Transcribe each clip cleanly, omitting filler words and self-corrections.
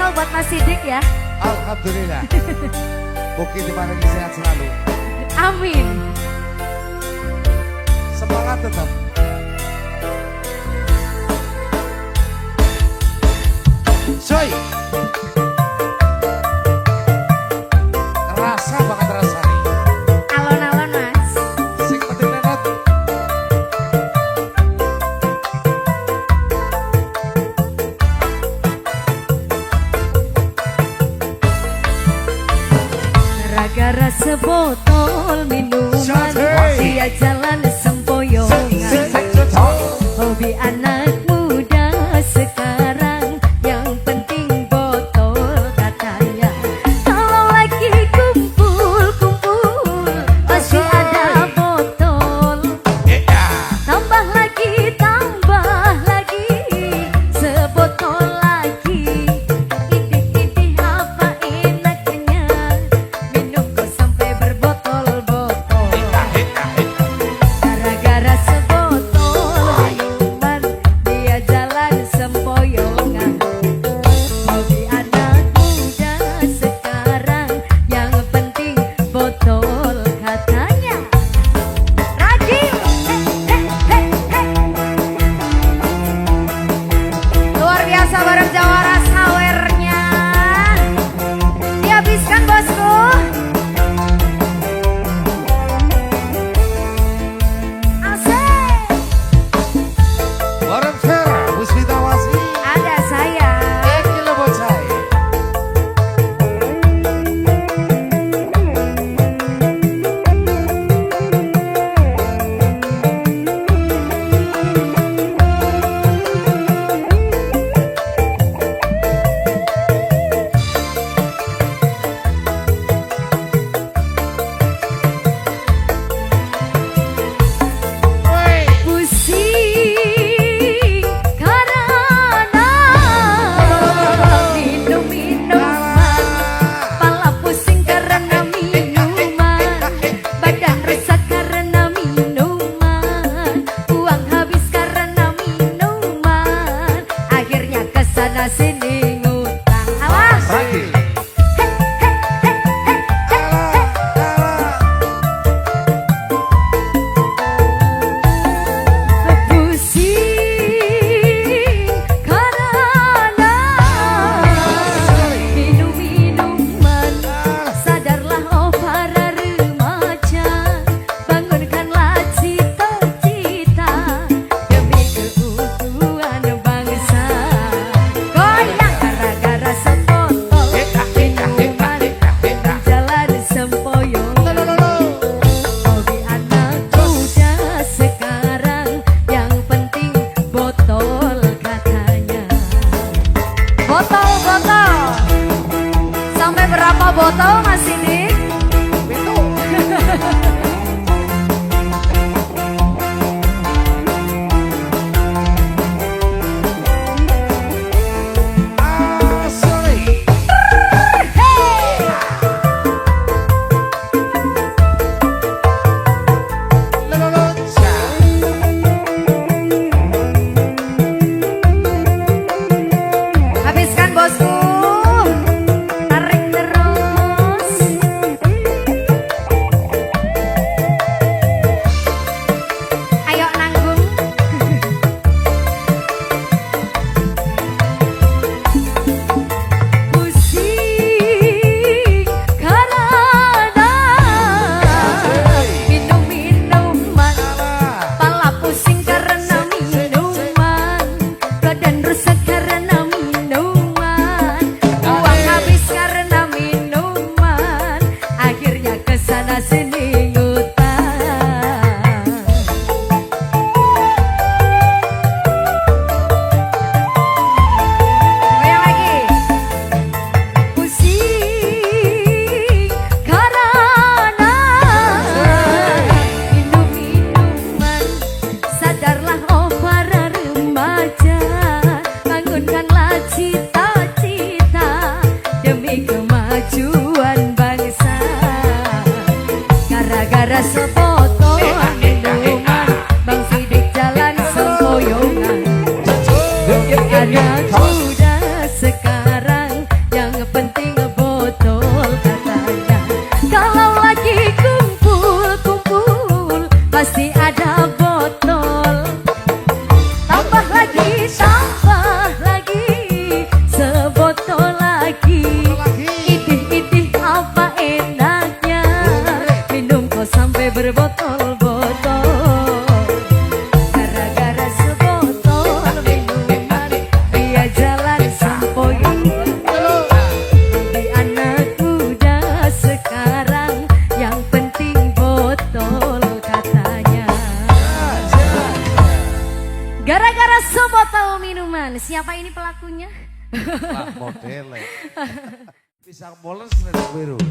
spesial buat Mas Sidik ya. Alhamdulillah. Mungkin diparingi sehat selalu. Amin. Semangat tetap. Soy. Rasa banget rasa nih. Alon-alon Mas. Sing penting nenot. Gara-gara sebotol minuman dia jalan sempoyongan. Hobi anak muda sekarang yang penting botol katanya. Kalau lagi kumpul-kumpul masih ada botol. Tambah lagi sebotol lagi. Idih-idih apa enaknya minum kok sampai berbotol-botol. Gara-gara sebotol minuman Gara-gara sebotol minuman, siapa ini pelakunya? Lah modelnya. Pisang moles selendang biru.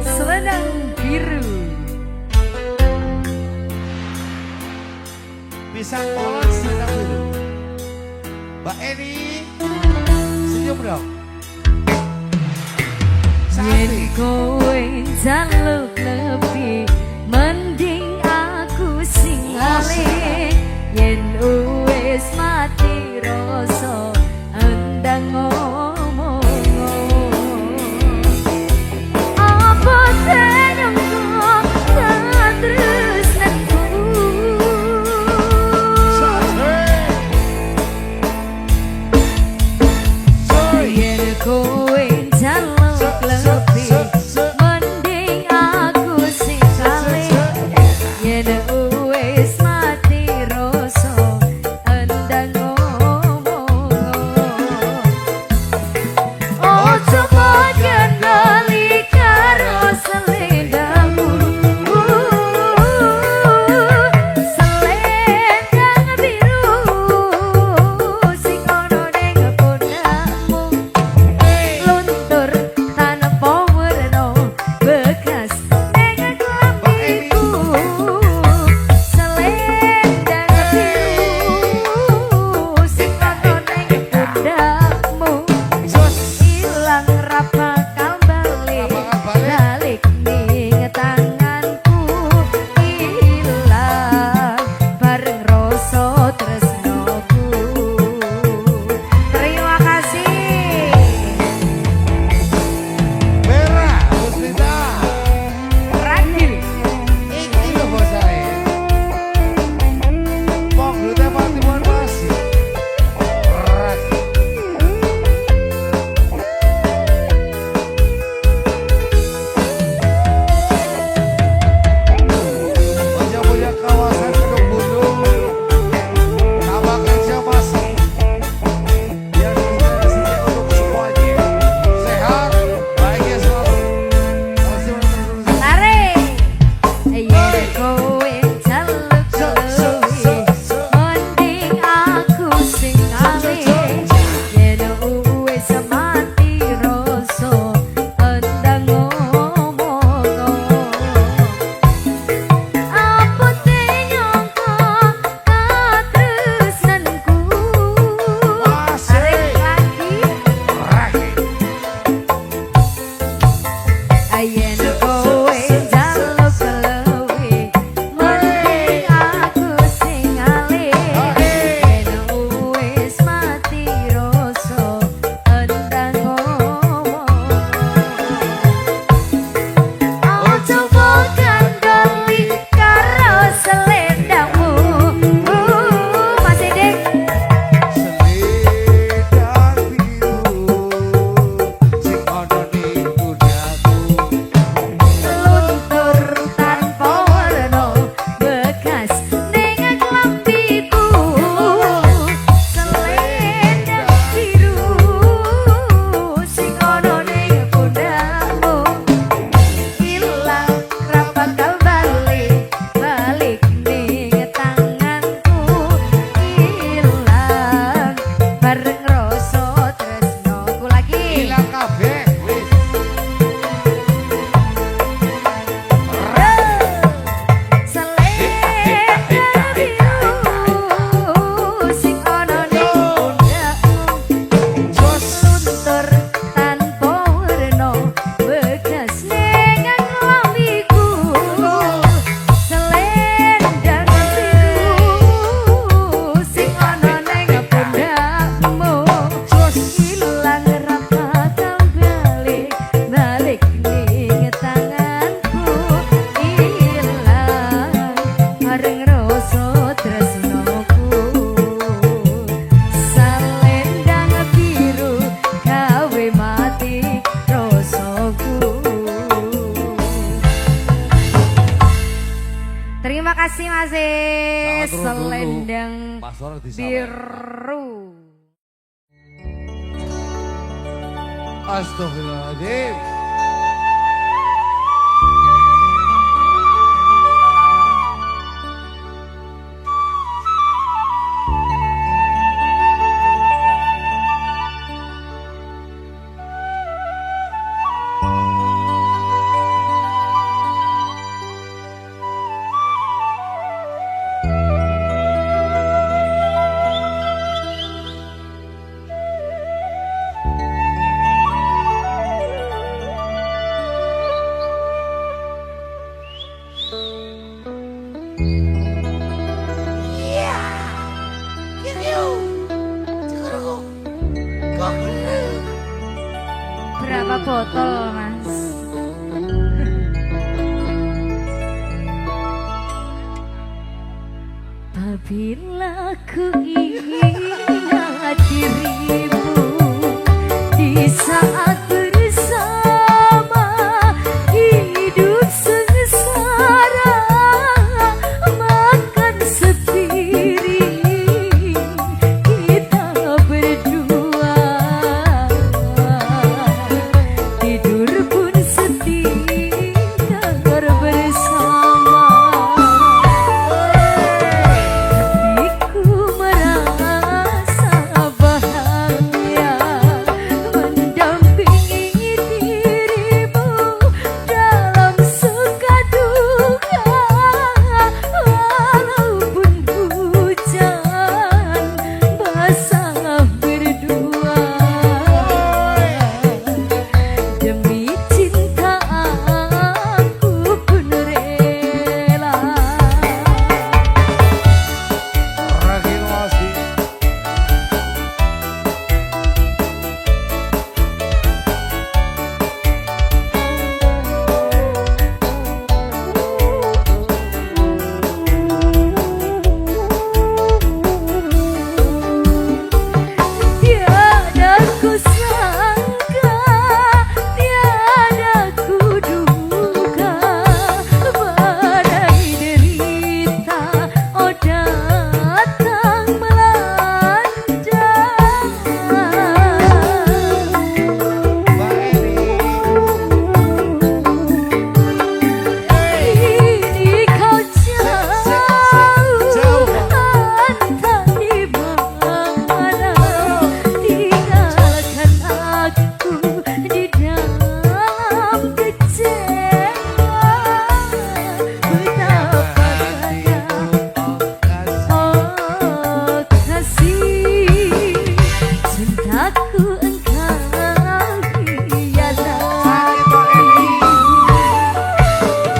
Selendang biru. Pisang moles selendang biru. Mbak Eni, senyum dong. Yen kowe jaluk lebih, mending aku sing ale. Yen wis mati rasa, endang ngomong. Apa tenungku tak tresnaku? Yen kowe jaluk lebih, mending aku sing ale. Yen wis mati rasa, endang ngomong. Ojo bagian bali karo selendangmu, selendang biru sing ono ning pundakmu. Luntur tanpa werna bekas ning klambiku, selendang biru sing ono ning pundakmu. Ilang ra bakal balik, balik ning tanganku. Ilang bareng rasa tresnoku. Terima kasih. Merah, Musnita. Ragil. Iki lho bosae. Wong duwe pati mon masih. Rak. Punya kawasan Gunung Gunung. Tambah kerja masih. Biar kita di sini untuk semuanya. Sehat, bahagia selalu. Terima kasih. Tarik. Yen kowe jaluk lebih, mending aku sing ale. Yen wis mati rasa, endang ngomong. Apa tenyongko katresnanku? Tarik lagi. Ayen kowe jaluk lebih, mending aku sing ale. Yen wis mati rasa, endang ngomong. Ojo bokan bali karo selendangmu. Masih dek. Selendang biru sing ono ning pundakku. Luntur tanpa warna bekas ning klambiku. Selendang biru sing ono ning pundakmu. Ilang ra bakal balik, balik ning tanganku. Ilang bareng rasa tresnoku lagi. Ilang kabeh wis. Selendang biru sing ono ning pundakmu. Luntur tanpa werna bekas ning klambiku. Selendang biru sing ono ning pundakmu. Ilang ra bakal balik, balik ning tanganku. Ilang bareng rasa tresnoku. Selendang biru gawe mati rasaku. Terima kasih Mas. Sangat turun dulu. Selendang Pasor disalahin. biru. Astagfirullahaladzim. botol mas. Apabila ku ingat dirimu di saat bersama hidup sengsara makan sepiring kita berdua tidur pun setinggal bersama. Hatiku merasa bahagia mendampingi dirimu dalam suka duka walaupun hujan basah berdua demi cinta aku pun rela. Ragil Wasi. Tiada ku sangka, tiada ku duga, badai derita oh datang melanda. Kini kau jauh, entah di mana, tinggalkan aku di dalam kecewa. Betapa banyak oh kasih cintaku engkau hianati.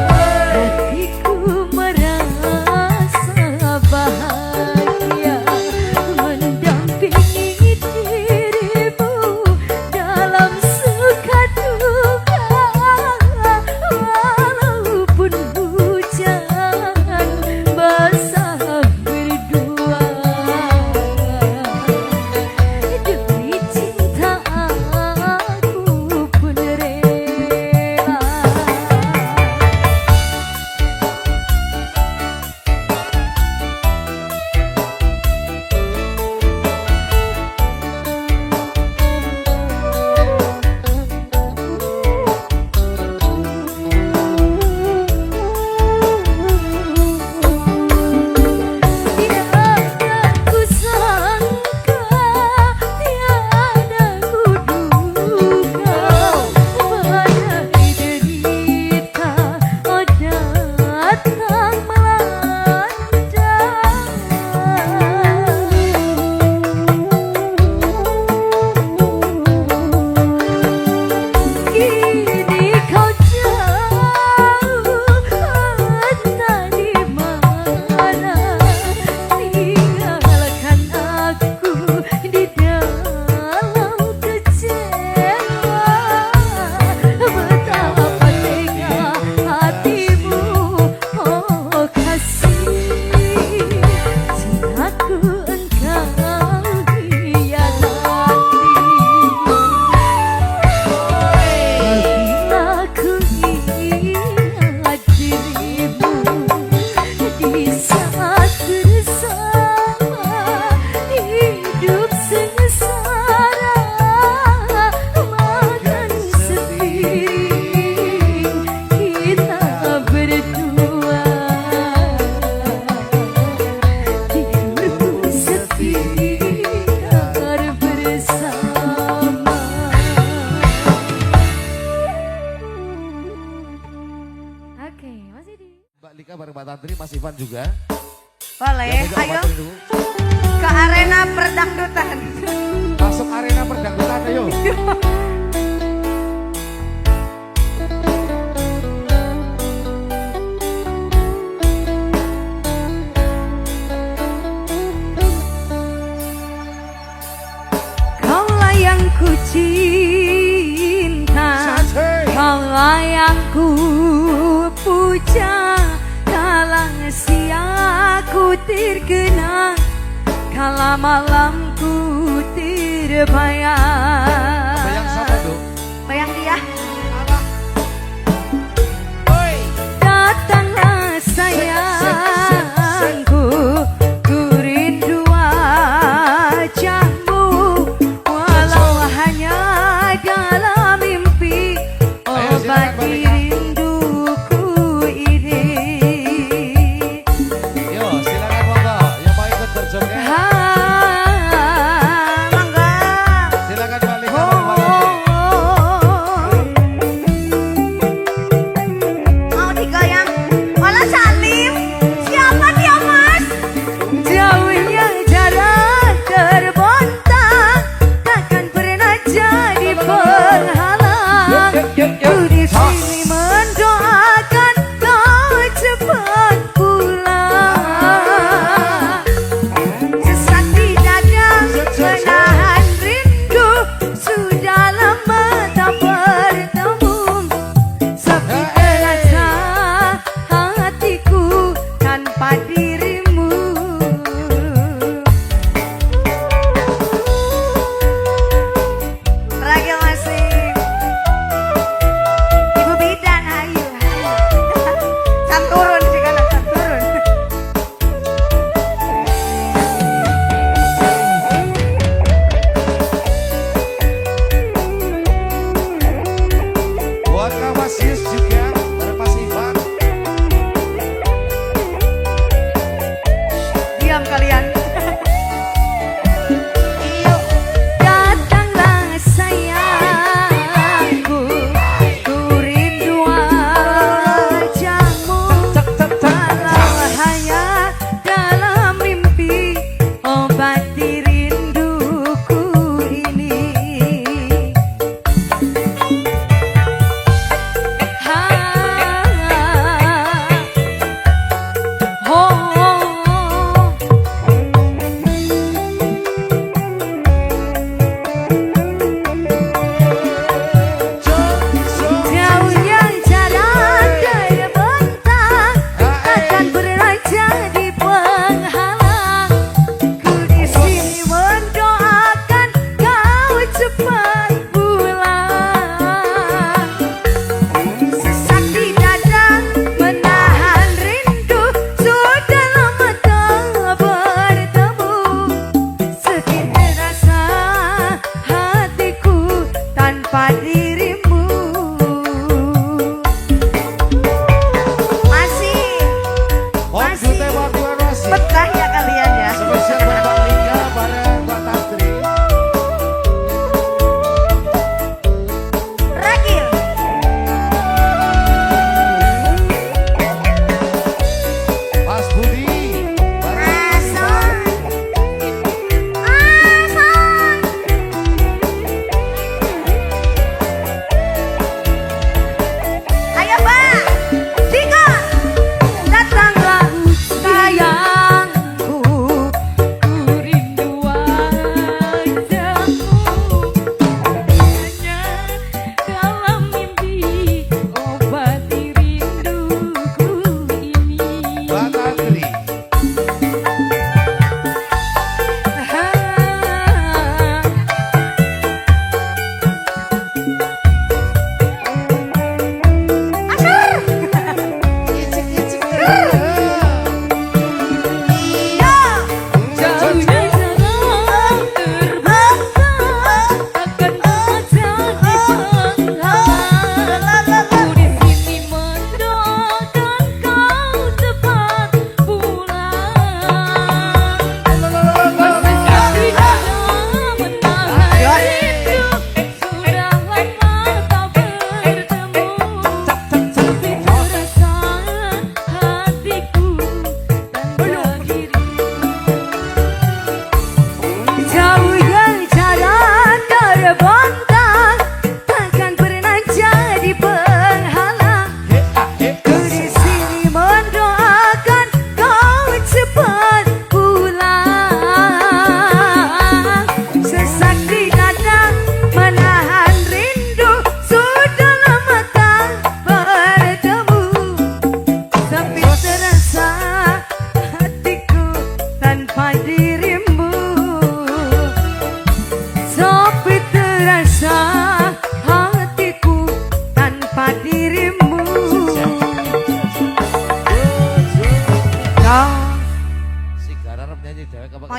Hatiku merasa bahagia mendampingi dirimu dalam suka duka walaupun hujan basah berdua demi cinta aku pun rela. Tiada ku sangka, tiada ku duga, badai derita oh datang melanda. Kini kau jauh, entah di mana, tinggalkan aku di dalam kecewa. Betapa tega hatimu oh kasih cintaku engkau hianati. Apabila ku ingat dirimu di saat bersama hidup sengsara makan sepiring kita berdua tidur pun setinggal bersama. Oke, masih di Mbak Lika bareng Mbak Tantri, Mas Ivan juga. Boleh, Yang pegang ayo Mbak Tantri dulu. ke arena perdangdutan. Masuk arena perdangdutan ayo. Kaulah yang ku cinta. ku puja, kalang siaku terkenang, kala malamku terbayang. Bayang sama tuh. Bayang dia. Woi. Datanglah sayangku, ku rindu wajahmu, walau hanya dalam mimpi, obati rinduku ini. Yo, silakan monggo yang mau ikut berjoget. Mangga. Silakan balik.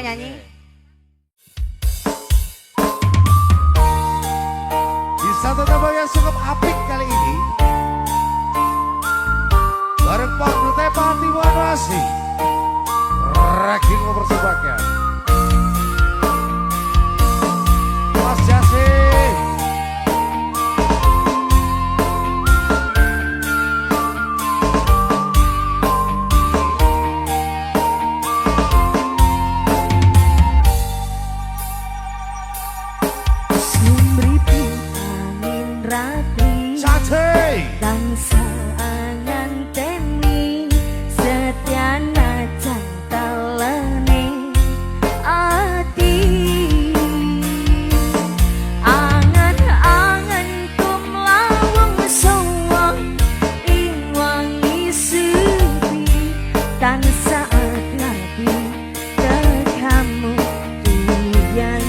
nyanyi. Di satu tembak yang cukup apik kali ini bareng Pak Dute Patiwan Wasi Ragil mempersembahkan Mas Jasi. Bangsa nganteni setiana cantalane ati angan-angan kumlawung sawa ing wangi sepi tansah agati kamu tuyan.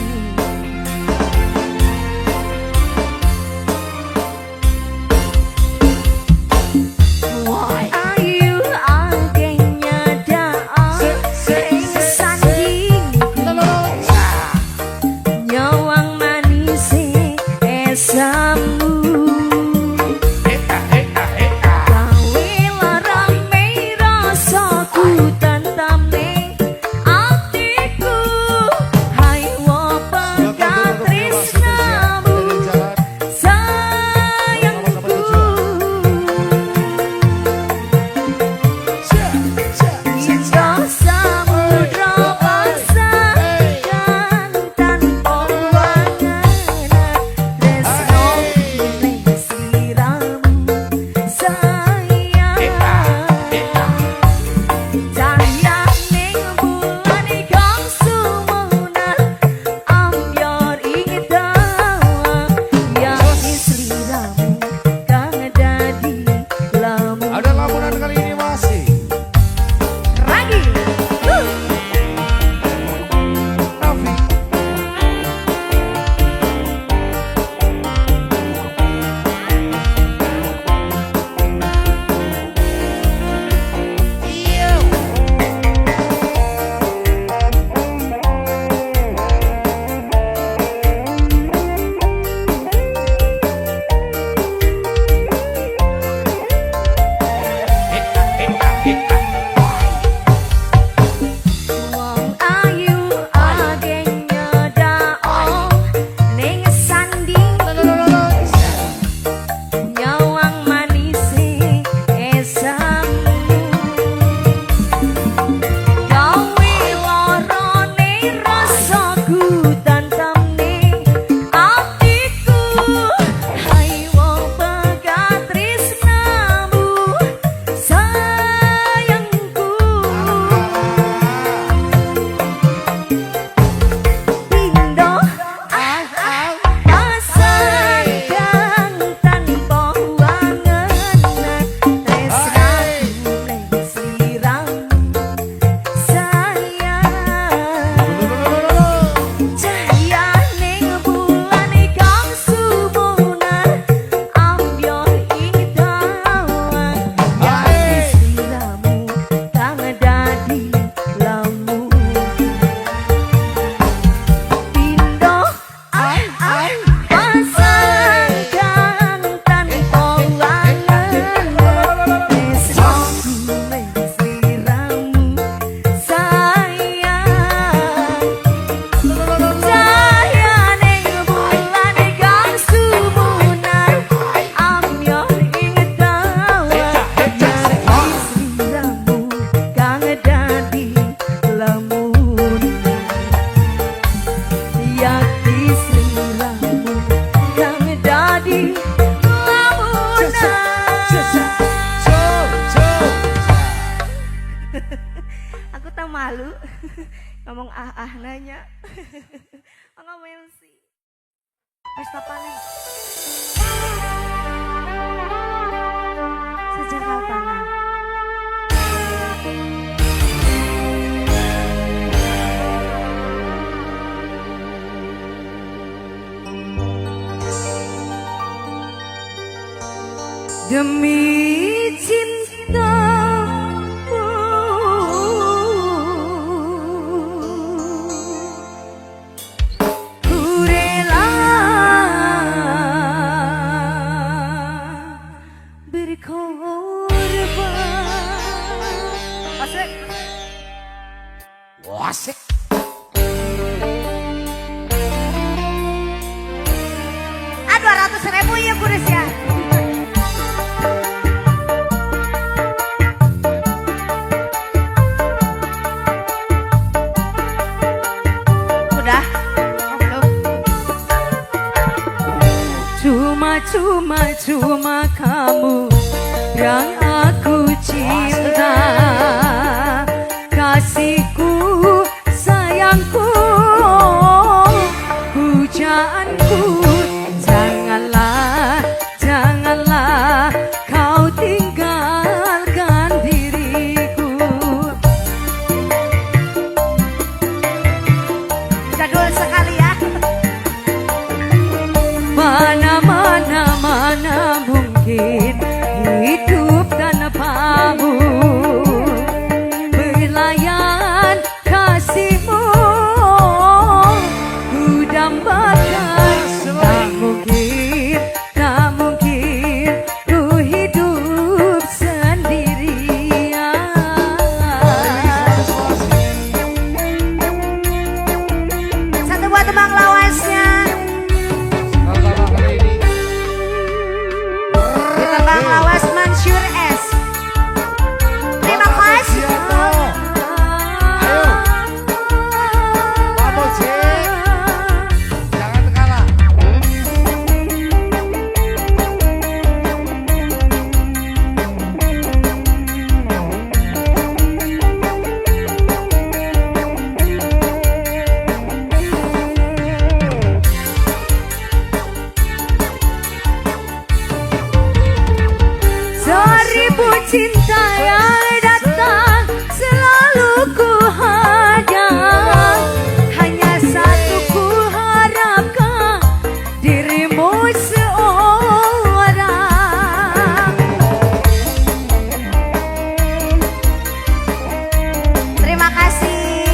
Malu ngomong nanya ngomong sih pesta panen sejak kapan demi cinta korban. Asik. Wah, asik. Ah, 200.000 ya kuris ya. Udah? Oh, belum. Cuma kamu yang aku cinta, kasihku, sayangku, pujaanku. Janganlah kau tinggalkan diriku. Jadul sekali ya. Mana mungkin hidup tanpamu, belayan kasihmu ku dambakan. Tak mungkin ku hidup sendirian. Satu buat tebang lawasnya. Pertama kali ini. Tebang lawas Mansur S. Terima kasih. Ayo, kamu cek. Jangan kalah. Seribu cinta yang datang selalu ku hadang, hanya satu ku harapkan, dirimu seorang. Terima kasih.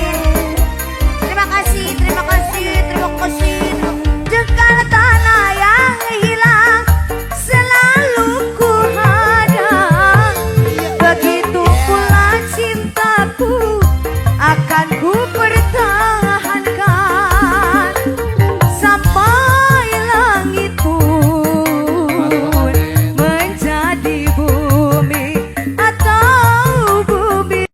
Terima kasih. Jengkal tanah yang hilang selalu ku hadang. Begitu pula cintaku akan ku pertahankan.